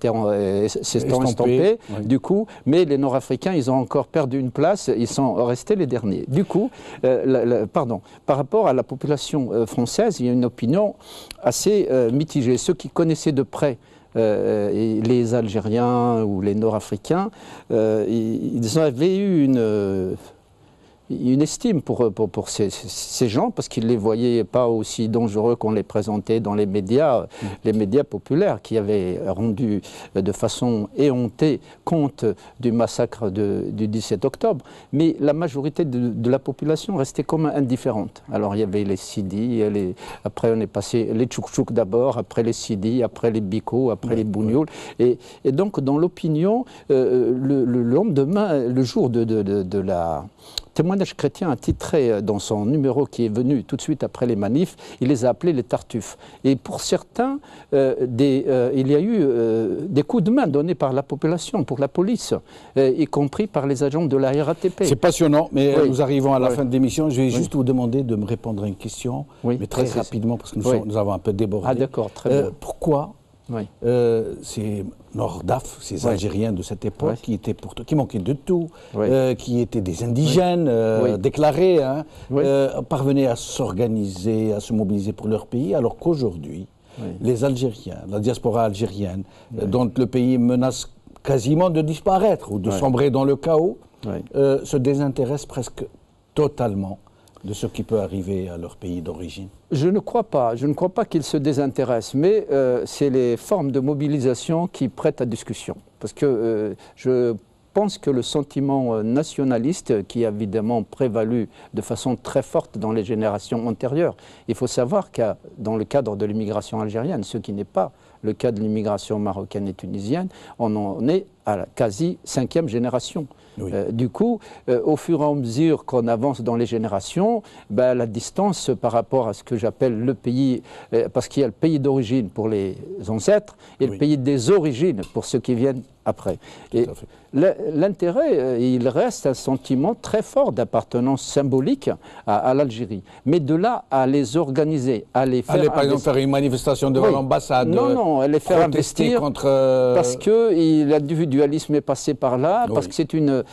Speaker 6: s'étant estompés, oui. Du coup, mais les Nord-Africains, ils ont encore perdu une place, ils sont restés les derniers. Du coup, par rapport à la population française, il y a une opinion assez mitigée. Ceux qui connaissaient de près les Algériens ou les Nord-Africains, ils avaient eu une estime pour ces gens, parce qu'ils ne les voyaient pas aussi dangereux qu'on les présentait dans les médias populaires, qui avaient rendu de façon éhontée compte du massacre du 17 octobre. Mais la majorité de la population restait comme indifférente. Alors il y avait les Sidi, après on est passé les Tchouk-Tchouk d'abord, après les Sidi, après les Biko, après les Bougnouls. Et donc dans l'opinion, le lendemain, le jour de la... Témoignage chrétien titré dans son numéro qui est venu tout de suite après les manifs, il les a appelés les Tartuffes. Et pour certains, il y a eu des coups de main donnés par la population, pour la police, y compris par les agents de la RATP.
Speaker 1: C'est passionnant, mais nous arrivons à la fin de l'émission. Je vais juste vous demander de me répondre à une question, mais très rapidement, parce que nous avons un peu débordé.
Speaker 6: Ah d'accord, très bien.
Speaker 1: Pourquoi ces Nordaf, ces Algériens de cette époque, qui manquaient de tout, qui étaient des indigènes déclarés, parvenaient à s'organiser, à se mobiliser pour leur pays, alors qu'aujourd'hui, les Algériens, la diaspora algérienne, dont le pays menace quasiment de disparaître ou de sombrer dans le chaos, se désintéressent presque totalement de ce qui peut arriver à leur pays d'origine?
Speaker 6: Je ne crois pas qu'ils se désintéressent, mais c'est les formes de mobilisation qui prêtent à discussion. Parce que je pense que le sentiment nationaliste, qui a évidemment prévalu de façon très forte dans les générations antérieures, il faut savoir que dans le cadre de l'immigration algérienne, ce qui n'est pas le cas de l'immigration marocaine et tunisienne, on en est à la quasi 5e génération. Du coup, au fur et à mesure qu'on avance dans les générations, la distance par rapport à ce que j'appelle le pays, parce qu'il y a le pays d'origine pour les ancêtres et le pays des origines pour ceux qui viennent après. Et l'intérêt, il reste un sentiment très fort d'appartenance symbolique à l'Algérie. Mais de là à les organiser, à les faire...
Speaker 1: Aller par exemple faire une manifestation devant l'ambassade,
Speaker 6: non, les faire investir
Speaker 1: contre...
Speaker 6: parce que l'individualisme est passé par là, parce que c'est une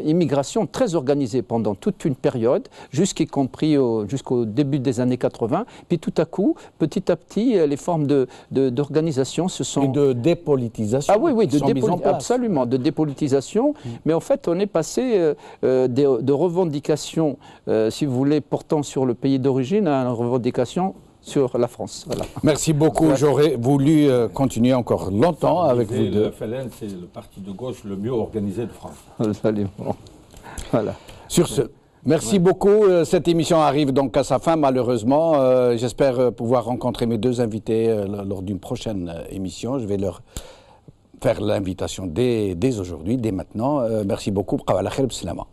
Speaker 6: immigration très organisée pendant toute une période, jusqu'au début des années 80. Puis tout à coup, petit à petit, les formes d'organisation se sont...
Speaker 1: Et de dépolitisation.
Speaker 6: Ah oui, absolument, de dépolitisation. Mais en fait, on est passé de revendications, si vous voulez, portant sur le pays d'origine à une revendication sur la France. Voilà.
Speaker 1: Merci beaucoup. J'aurais voulu continuer encore longtemps avec vous deux.
Speaker 7: Le FLN, c'est le parti de gauche le mieux organisé de France.
Speaker 6: Voilà.
Speaker 1: Sur ce, merci beaucoup. Cette émission arrive donc à sa fin, malheureusement. J'espère pouvoir rencontrer mes deux invités lors d'une prochaine émission. Je vais leur faire l'invitation dès aujourd'hui, dès maintenant. Merci beaucoup. Qawala khair b'salama.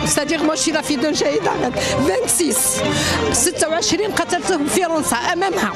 Speaker 8: C'est-à-dire moi je suis la fille d'un شهيد 26 26 قتلتهم في فرنسا أمامها